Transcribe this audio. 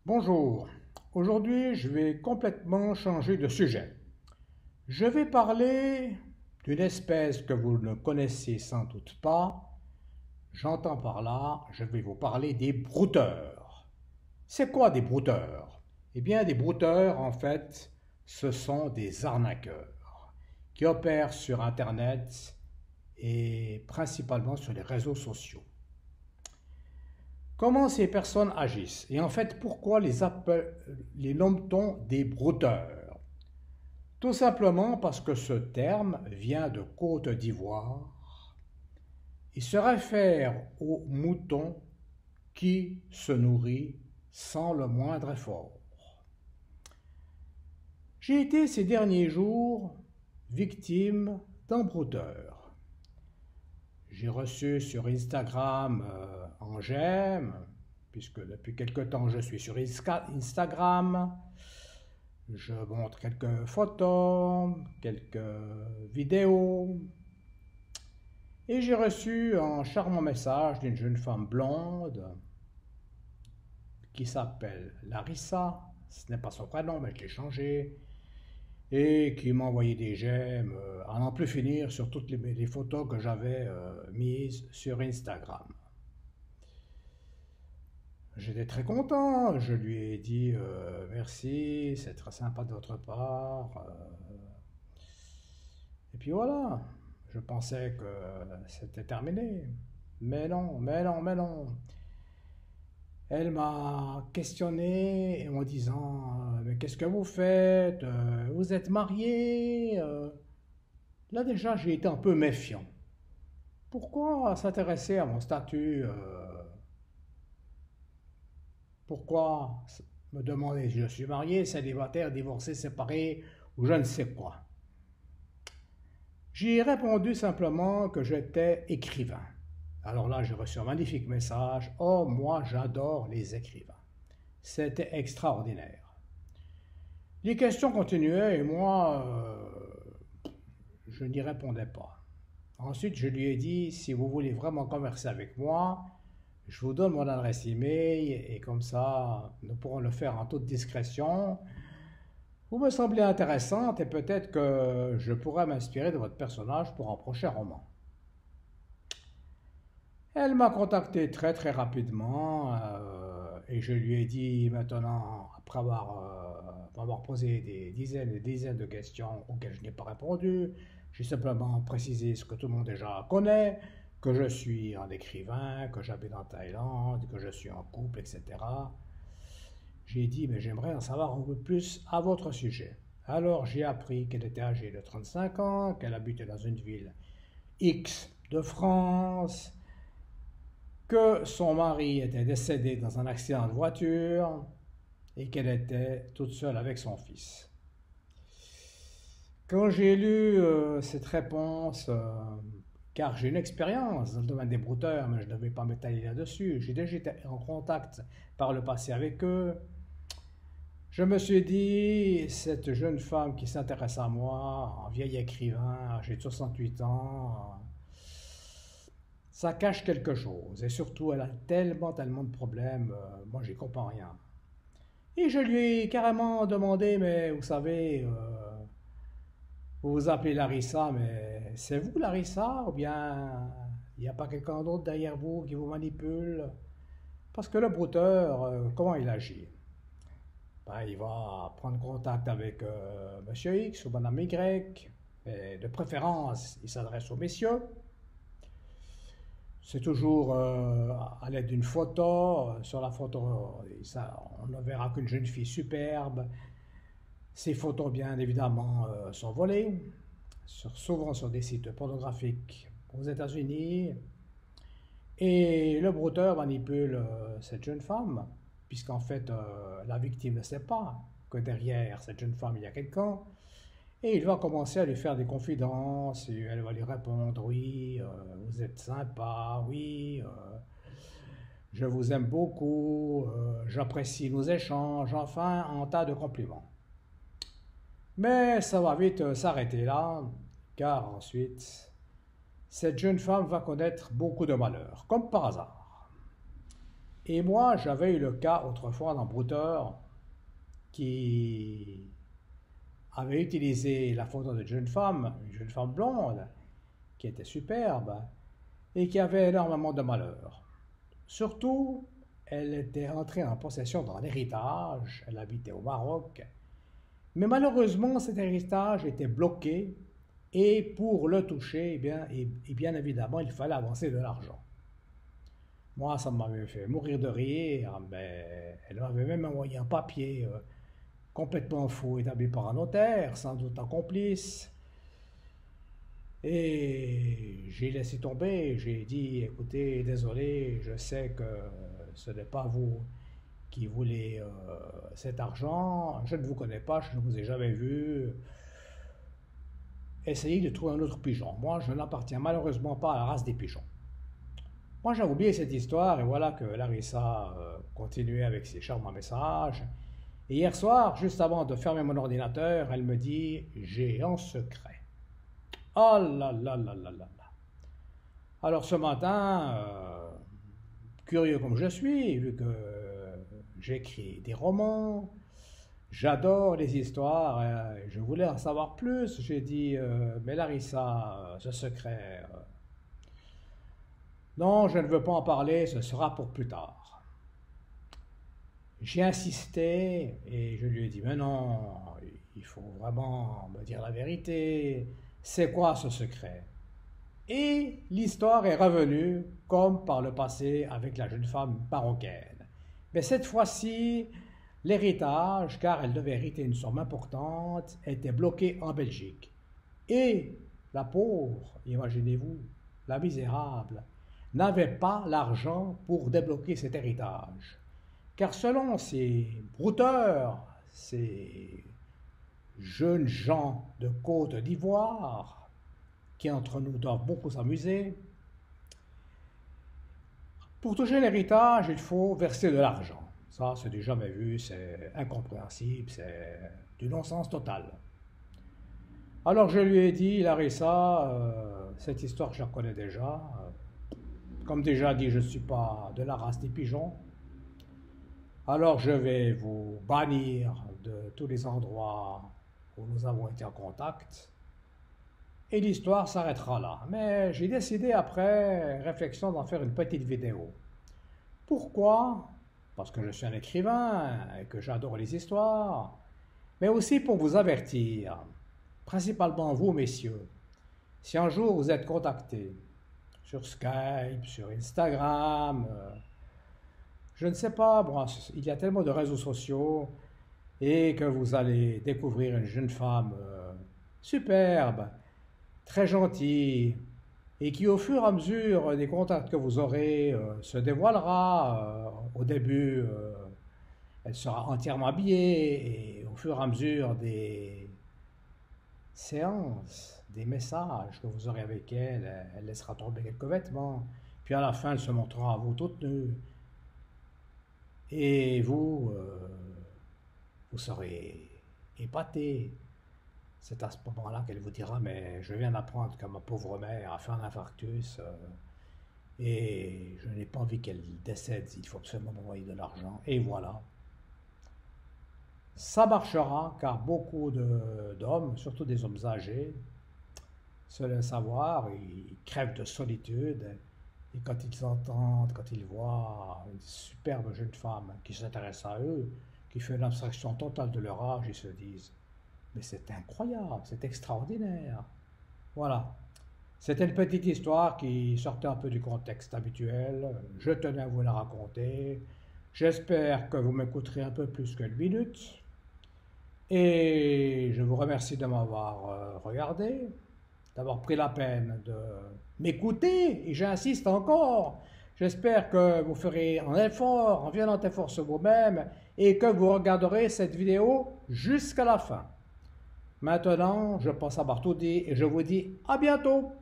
Bonjour, aujourd'hui je vais complètement changer de sujet. Je vais parler d'une espèce que vous ne connaissez sans doute pas. J'entends par là, je vais vous parler des brouteurs. C'est quoi des brouteurs? Eh bien, des brouteurs, en fait, ce sont des arnaqueurs qui opèrent sur Internet et principalement sur les réseaux sociaux. Comment ces personnes agissent? Et en fait, pourquoi les nomme-t-on des brouteurs? Tout simplement parce que ce terme vient de Côte d'Ivoire. Il se réfère au mouton qui se nourrit sans le moindre effort. J'ai été ces derniers jours victime d'un brouteur. J'ai reçu sur Instagram en j'aime, puisque depuis quelque temps je suis sur Instagram. Je montre quelques photos, quelques vidéos. Et j'ai reçu un charmant message d'une jeune femme blonde qui s'appelle Larissa. Ce n'est pas son prénom, mais je l'ai changé. Et qui m'a envoyé des j'aime à n'en plus finir sur toutes les photos que j'avais mises sur Instagram. J'étais très content, je lui ai dit merci, c'est très sympa de votre part. Et puis voilà, je pensais que c'était terminé. Mais non, mais non, mais non. Elle m'a questionné en me disant mais qu'est-ce que vous faites? Vous êtes marié? Là déjà j'ai été un peu méfiant. Pourquoi s'intéresser à mon statut? Pourquoi me demander si je suis marié, célibataire, divorcé, séparé ou je ne sais quoi? J'ai répondu simplement que j'étais écrivain. Alors là, j'ai reçu un magnifique message. Oh, moi, j'adore les écrivains. C'était extraordinaire. Les questions continuaient et moi, je n'y répondais pas. Ensuite, je lui ai dit, si vous voulez vraiment converser avec moi, je vous donne mon adresse email et comme ça, nous pourrons le faire en toute discrétion. Vous me semblez intéressante et peut-être que je pourrais m'inspirer de votre personnage pour un prochain roman. Elle m'a contacté très très rapidement et je lui ai dit maintenant, après avoir posé des dizaines et des dizaines de questions auxquelles je n'ai pas répondu, j'ai simplement précisé ce que tout le monde déjà connaît, que je suis un écrivain, que j'habite en Thaïlande, que je suis en couple, etc. J'ai dit, mais j'aimerais en savoir un peu plus à votre sujet. Alors j'ai appris qu'elle était âgée de 35 ans, qu'elle habitait dans une ville X de France, que son mari était décédé dans un accident de voiture et qu'elle était toute seule avec son fils. Quand j'ai lu cette réponse, car j'ai une expérience dans le domaine des brouteurs, mais je ne vais pas m'étaler là-dessus, j'ai déjà été en contact par le passé avec eux, je me suis dit, cette jeune femme qui s'intéresse à moi, un vieil écrivain, âgé de 68 ans, ça cache quelque chose. Et surtout, elle a tellement de problèmes, moi j'y comprends rien. Et je lui ai carrément demandé, mais vous savez, vous vous appelez Larissa, mais c'est vous Larissa? Ou bien il n'y a pas quelqu'un d'autre derrière vous qui vous manipule? Parce que le brouteur, comment il agit? Ben, il va prendre contact avec Monsieur X ou Madame Y, et de préférence, il s'adresse aux messieurs. C'est toujours à l'aide d'une photo. Sur la photo, on ne verra qu'une jeune fille superbe. Ces photos, bien évidemment, sont volées, souvent sur des sites pornographiques aux États-Unis. Et le brouteur manipule cette jeune femme, puisqu'en fait, la victime ne sait pas que derrière cette jeune femme, il y a quelqu'un. Et il va commencer à lui faire des confidences, et elle va lui répondre, oui, vous êtes sympa, oui, je vous aime beaucoup, j'apprécie nos échanges, enfin, un tas de compliments. Mais ça va vite s'arrêter là, car ensuite, cette jeune femme va connaître beaucoup de malheurs, comme par hasard. Et moi, j'avais eu le cas autrefois d'un brouteur qui avait utilisé la photo d'une jeune femme blonde, qui était superbe, et qui avait énormément de malheur. Surtout, elle était entrée en possession d'un héritage, elle habitait au Maroc, mais malheureusement cet héritage était bloqué, et pour le toucher, bien évidemment, il fallait avancer de l'argent. Moi, ça m'avait fait mourir de rire, mais elle m'avait même envoyé un papier complètement faux établi par un notaire, sans doute un complice. Et j'ai laissé tomber, j'ai dit, écoutez, désolé, je sais que ce n'est pas vous qui voulez cet argent, je ne vous connais pas, je ne vous ai jamais vu. Essayez de trouver un autre pigeon. Moi, je n'appartiens malheureusement pas à la race des pigeons. Moi, j'avais oublié cette histoire et voilà que Larissa continuait avec ses charmants messages. Et hier soir, juste avant de fermer mon ordinateur, elle me dit, j'ai un secret. Oh là là là là là là. Alors ce matin, curieux comme je suis, vu que j'écris des romans, j'adore les histoires, je voulais en savoir plus. J'ai dit, mais Larissa, ce secret, non, je ne veux pas en parler, ce sera pour plus tard. J'ai insisté et je lui ai dit, mais non, il faut vraiment me dire la vérité. C'est quoi ce secret? Et l'histoire est revenue comme par le passé avec la jeune femme marocaine. Mais cette fois-ci, l'héritage, car elle devait hériter une somme importante, était bloqué en Belgique. Et la pauvre, imaginez-vous, la misérable, n'avait pas l'argent pour débloquer cet héritage. Car selon ces brouteurs, ces jeunes gens de Côte d'Ivoire, qui entre nous doivent beaucoup s'amuser, pour toucher l'héritage, il faut verser de l'argent. Ça, c'est du jamais vu, c'est incompréhensible, c'est du non-sens total. Alors je lui ai dit, Larissa, cette histoire je la connais déjà. Comme déjà dit, je ne suis pas de la race des pigeons. Alors je vais vous bannir de tous les endroits où nous avons été en contact. Et l'histoire s'arrêtera là. Mais j'ai décidé après réflexion d'en faire une petite vidéo. Pourquoi? Parce que je suis un écrivain et que j'adore les histoires. Mais aussi pour vous avertir, principalement vous messieurs, si un jour vous êtes contactés sur Skype, sur Instagram, je ne sais pas, bon, il y a tellement de réseaux sociaux et que vous allez découvrir une jeune femme superbe, très gentille et qui au fur et à mesure des contacts que vous aurez se dévoilera. Au début, elle sera entièrement habillée et au fur et à mesure des séances, des messages que vous aurez avec elle, elle laissera tomber quelques vêtements. Puis à la fin, elle se montrera à vous toute nue. Et vous, vous serez épaté. C'est à ce moment-là qu'elle vous dira, mais je viens d'apprendre que ma pauvre mère a fait un infarctus et je n'ai pas envie qu'elle décède, il faut absolument m'envoyer de l'argent. Et voilà. Ça marchera car beaucoup d'hommes, surtout des hommes âgés, se laissent savoir, ils crèvent de solitude. Et quand ils entendent, quand ils voient une superbe jeune femme qui s'intéresse à eux, qui fait une abstraction totale de leur âge, ils se disent mais c'est incroyable, c'est extraordinaire. Voilà. C'était une petite histoire qui sortait un peu du contexte habituel. Je tenais à vous la raconter. J'espère que vous m'écouterez un peu plus qu'une minute. Et je vous remercie de m'avoir regardé, d'avoir pris la peine de m'écouter. Et j'insiste encore. J'espère que vous ferez un effort, un violent effort sur vous-même et que vous regarderez cette vidéo jusqu'à la fin. Maintenant, je passe à Barthoudi et je vous dis à bientôt.